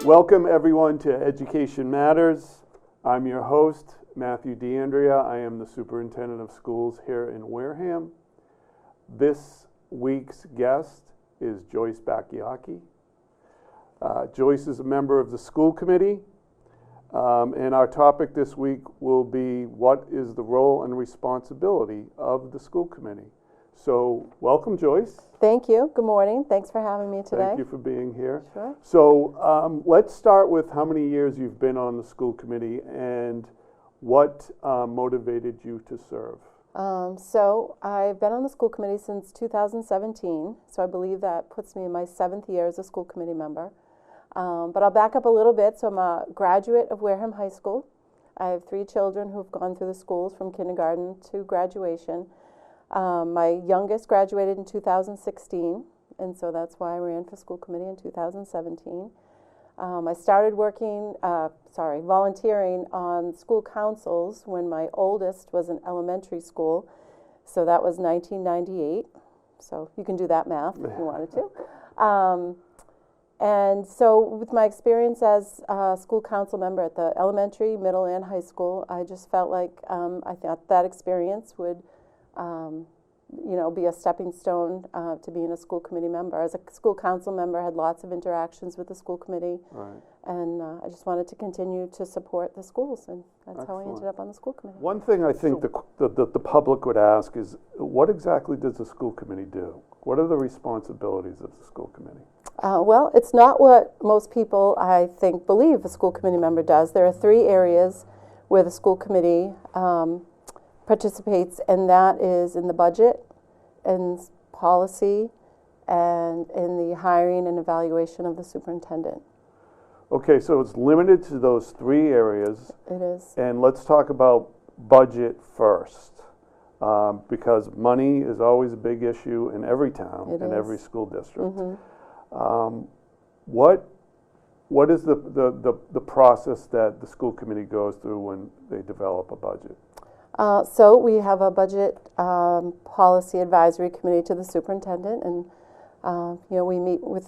Welcome everyone to Education Matters. I'm your host, Matthew DeAndrea. I am the Superintendent of Schools here in Wareham. This week's guest is Joyce Bakayaki. Joyce is a member of the school committee, and our topic this week will be what is the role and responsibility of the school committee. So, welcome, Joyce. Thank you. Good morning. Thanks for having me today. Thank you for being here. Sure. So, let's start with how many years you've been on the school committee and what motivated you to serve. So I've been on the school committee since 2017, so I believe that puts me in my 7th year as a school committee member. But I'll back up a little bit. So I'm a graduate of Wareham High School. I have 3 children who've gone through the schools from kindergarten to graduation. My youngest graduated in 2016, and so that's why I ran for school committee in 2017. I started volunteering on school councils when my oldest was in elementary school, so that was 1998. So you can do that math if you wanted to. And so with my experience as a school council member at the elementary, middle, and high school, I just felt like I thought that experience would be a stepping stone to being a school committee member. As a school council member, I had lots of interactions with the school committee, right. And I just wanted to continue to support the schools, and that's how I ended up on the school committee. One thing I think the public would ask is, what exactly does the school committee do? What are the responsibilities of the school committee? Well, it's not what most people, I think, believe a school committee member does. There are 3 areas where the school committee participates, and that is in the budget, in policy, and in the hiring and evaluation of the superintendent. Okay, so it's limited to those 3 areas. It is. And let's talk about budget first, because money is always a big issue in every town, in every school district. Mm-hmm. What is the process that the school committee goes through when they develop a budget? So we have a budget policy advisory committee to the superintendent, and we meet with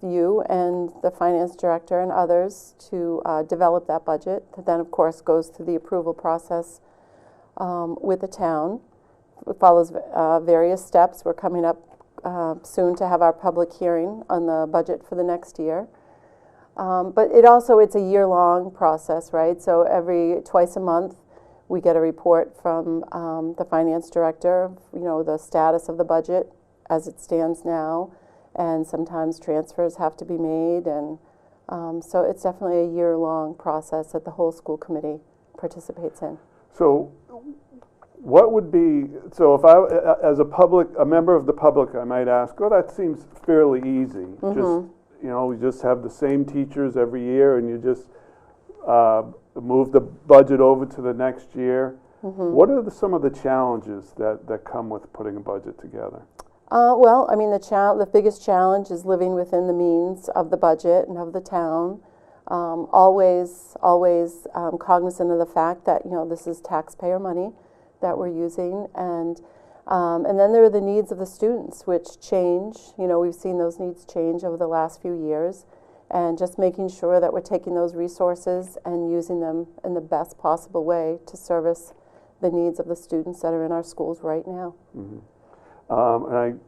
you and the finance director and others to develop that budget. That then, of course, goes through the approval process with the town. It follows various steps. We're coming up soon to have our public hearing on the budget for the next year. But it's a year-long process, right? So twice a month, we get a report from the finance director, the status of the budget as it stands now, and sometimes transfers have to be made, and so it's definitely a year-long process that the whole school committee participates in. So what would be, so if I, as a member of the public, I might ask, well, that seems fairly easy. Mm-hmm. We just have the same teachers every year, and you just move the budget over to the next year. Mm-hmm. What are some of the challenges that come with putting a budget together? The biggest challenge is living within the means of the budget and of the town. Always cognizant of the fact that this is taxpayer money that we're using, and then there are the needs of the students, which change. We've seen those needs change over the last few years. And just making sure that we're taking those resources and using them in the best possible way to service the needs of the students that are in our schools right now. Mm-hmm.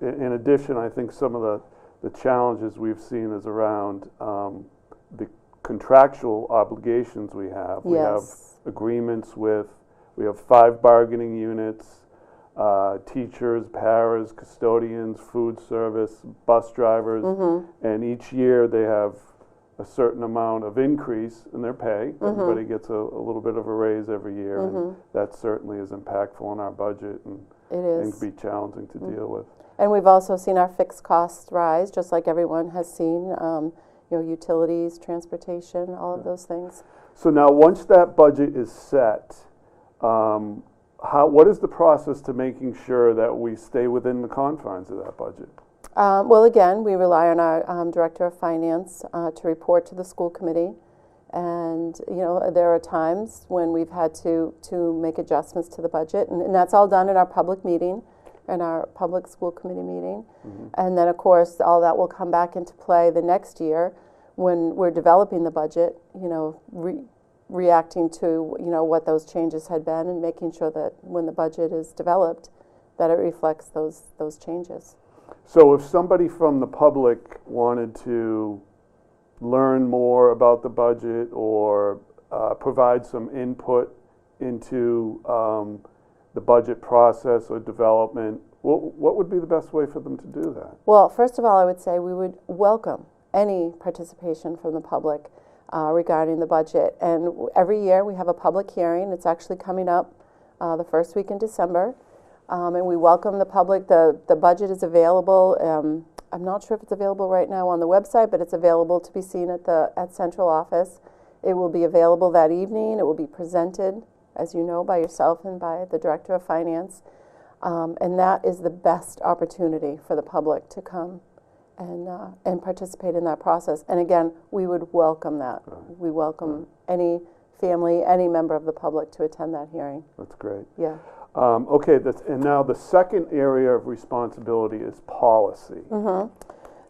In addition, I think some of the challenges we've seen is around the contractual obligations we have. We have agreements we have 5 bargaining units, teachers, paras, custodians, food service, bus drivers, mm-hmm. and each year they have a certain amount of increase in their pay. Mm-hmm. Everybody gets a little bit of a raise every year, mm-hmm. and that certainly is impactful in our budget, and can be challenging to deal with. And we've also seen our fixed costs rise, just like everyone has seen, utilities, transportation, all of those things. So now, once that budget is set, what is the process to making sure that we stay within the confines of that budget? Again, we rely on our Director of Finance to report to the school committee. And, there are times when we've had to make adjustments to the budget. And that's all done in our public meeting, in our public school committee meeting. Mm-hmm. And then, of course, all that will come back into play the next year when we're developing the budget, reacting to, what those changes had been and making sure that when the budget is developed, that it reflects those changes. So if somebody from the public wanted to learn more about the budget or provide some input into the budget process or development, what would be the best way for them to do that? Well, first of all, I would say we would welcome any participation from the public regarding the budget. And every year we have a public hearing. It's actually coming up the first week in December. And we welcome the public. The budget is available. I'm not sure if it's available right now on the website, but it's available to be seen at central office. It will be available that evening. It will be presented, as you know, by yourself and by the Director of Finance. And that is the best opportunity for the public to come and participate in that process. And again, we would welcome that. We welcome any family, any member of the public to attend that hearing. That's great. Yeah. Okay, and now the second area of responsibility is policy. Mm-hmm.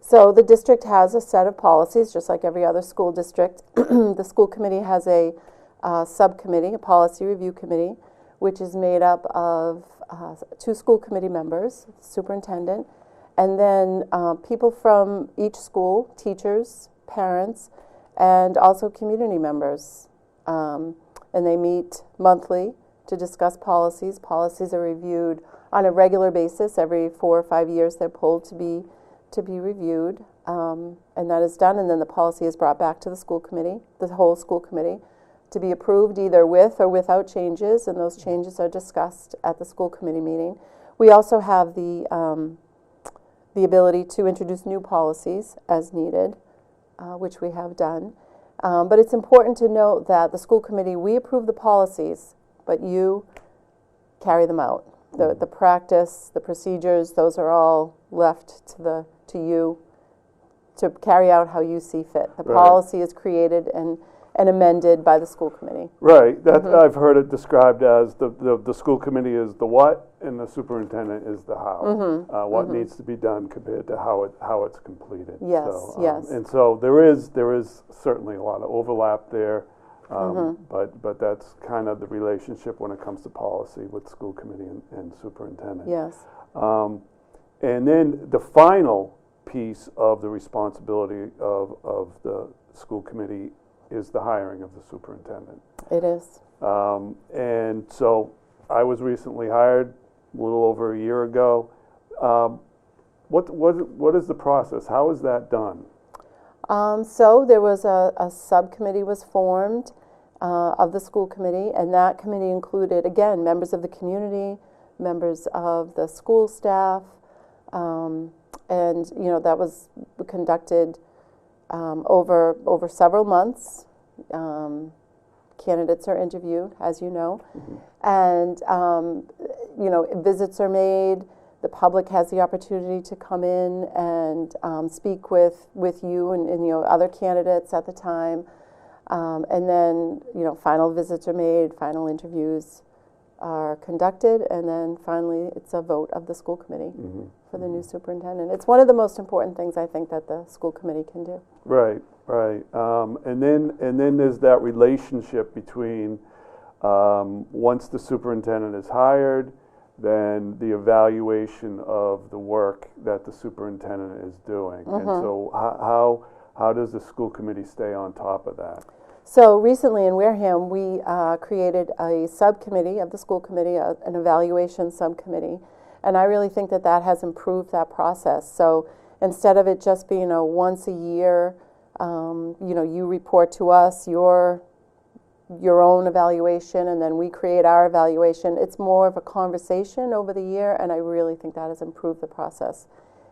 So the district has a set of policies, just like every other school district. The school committee has a subcommittee, a policy review committee, which is made up of 2 school committee members, superintendent, and then people from each school, teachers, parents, and also community members. And they meet monthly to discuss policies. Policies are reviewed on a regular basis. Every 4 or 5 years they're pulled to be reviewed, and that is done, and then the policy is brought back to the school committee, the whole school committee, to be approved either with or without changes, and those changes are discussed at the school committee meeting. We also have the ability to introduce new policies as needed, which we have done. But it's important to note that the school committee, we approve the policies, but you carry them out. The practice, the procedures, those are all left to you to carry out how you see fit. The policy is created and amended by the school committee. Right. That I've heard it described as the school committee is the what and the superintendent is the how. What needs to be done compared to how it's completed. Yes. So, yes. And so there is certainly a lot of overlap there. But that's kind of the relationship when it comes to policy with school committee and superintendent. Yes. And then the final piece of the responsibility of the school committee is the hiring of the superintendent. It is. And so I was recently hired a little over a year ago. What is the process? How is that done? So there was a subcommittee was formed of the school committee, and that committee included, again, members of the community, members of the school staff, and that was conducted over several months. Candidates are interviewed, as you know, and visits are made. The public has the opportunity to come in and speak with you and other candidates at the time, and then final visits are made, final interviews are conducted, and then finally it's a vote of the school committee for the new superintendent. It's one of the most important things I think that the school committee can do. Right. And then there's that relationship between once the superintendent is hired, then the evaluation of the work that the superintendent is doing. And so how does the school committee stay on top of that? So recently in Wareham, we created a subcommittee of the school committee, an evaluation subcommittee, and I really think that has improved that process. So instead of it just being a once a year, you report to us your own evaluation, and then we create our evaluation. It's more of a conversation over the year, and I really think that has improved the process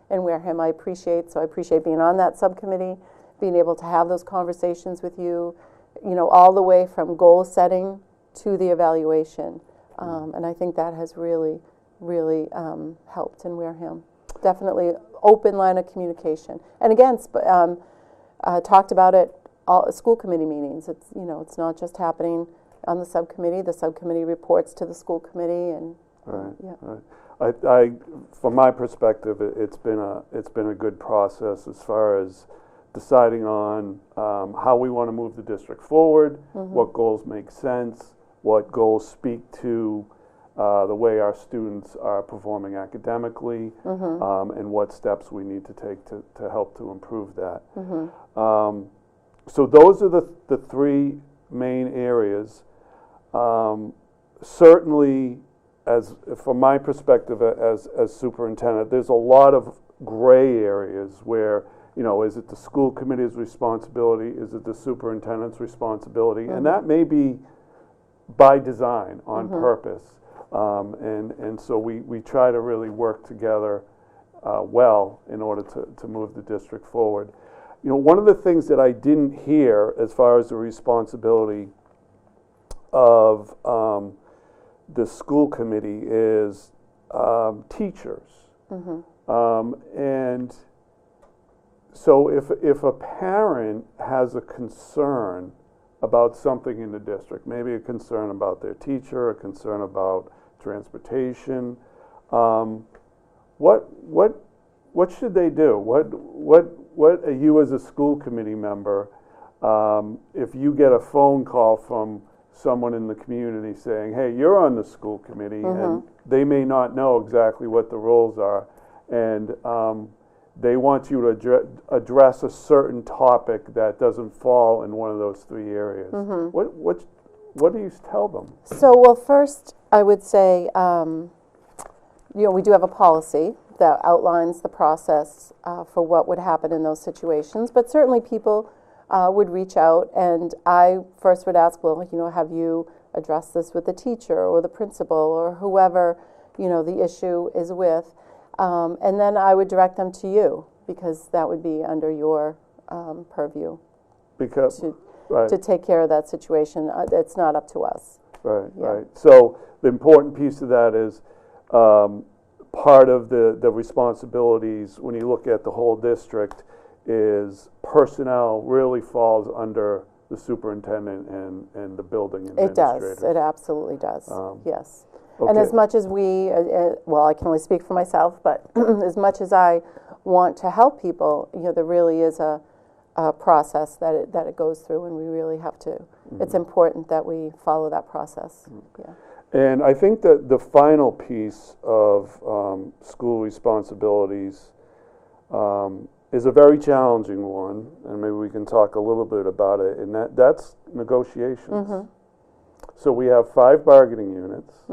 in Wareham. I appreciate being on that subcommittee, being able to have those conversations with you, all the way from goal setting to the evaluation. And I think that has really, really helped in Wareham. Definitely open line of communication. And again, talked about it all school committee meetings. It's not just happening on the subcommittee. The subcommittee reports to the school committee, and right. I from my perspective, it's been a good process as far as deciding on how we want to move the district forward, what goals make sense, what goals speak to the way our students are performing academically, and what steps we need to take to help to improve that. So those are the three main areas. Certainly, from my perspective as superintendent, there's a lot of gray areas where, is it the school committee's responsibility? Is it the superintendent's responsibility? And that may be by design, on purpose. And so we try to really work together well in order to move the district forward. One of the things that I didn't hear as far as the responsibility of the school committee is teachers. And so if a parent has a concern about something in the district, maybe a concern about their teacher, a concern about transportation, what should they do? What are you as a school committee member, if you get a phone call from someone in the community saying, hey, you're on the school committee, and they may not know exactly what the roles are, and they want you to address a certain topic that doesn't fall in one of those three areas. What do you tell them? So, well, first, I would say, we do have a policy that outlines the process for what would happen in those situations, but certainly people would reach out, and I first would ask, well, have you addressed this with the teacher or the principal or whoever, the issue is with, and then I would direct them to you, because that would be under your purview. Because to take care of that situation. It's not up to us. Right. So the important piece of that is part of the responsibilities when you look at the whole district is personnel really falls under the superintendent and the building administrator. It does. It absolutely does. Yes. Okay. And as much as we, well, I can only speak for myself, but as much as I want to help people, there really is a process that it goes through, and we really have to. It's important that we follow that process. Yeah. And I think that the final piece of school responsibilities is a very challenging one, and maybe we can talk a little bit about it, and that's negotiations. So we have 5 bargaining units,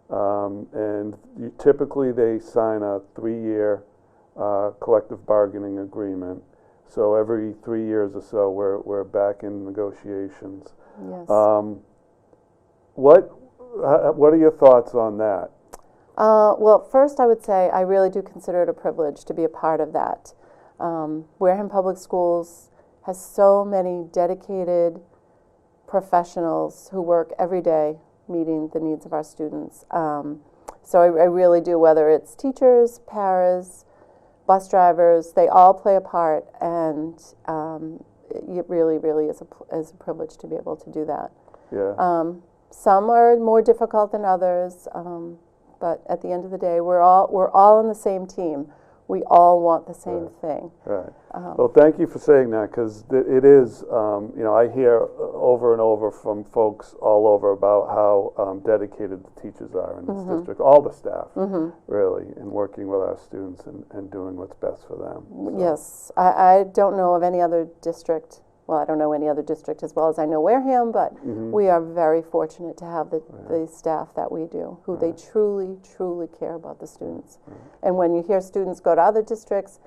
and typically they sign a 3-year collective bargaining agreement. So every 3 years or so, we're back in negotiations. Yes. What are your thoughts on that? Well, first I would say I really do consider it a privilege to be a part of that. Wareham Public Schools has so many dedicated professionals who work every day meeting the needs of our students. So I really do, whether it's teachers, paras, bus drivers, they all play a part, and it really, really is a privilege to be able to do that. Yeah. Some are more difficult than others, but at the end of the day, we're all on the same team. We all want the same thing. Right. Well, thank you for saying that, because it is, I hear over and over from folks all over about how dedicated the teachers are in this district, all the staff, really, in working with our students and doing what's best for them. So. Yes. I don't know of any other district. Well, I don't know any other district as well as I know Wareham, but we are very fortunate to have the staff that we do, who they truly, truly care about the students. And when you hear students go to other districts,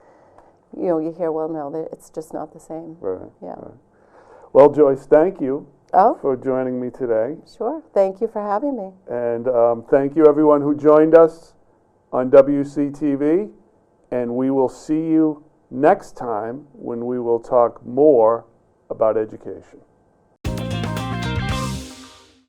you hear, well, no, it's just not the same. Right. Yeah. Right. Well, Joyce, thank you Oh, for joining me today. sure. Thank you for having me. And thank you, everyone who joined us on WCTV. And we will see you next time when we will talk more about education.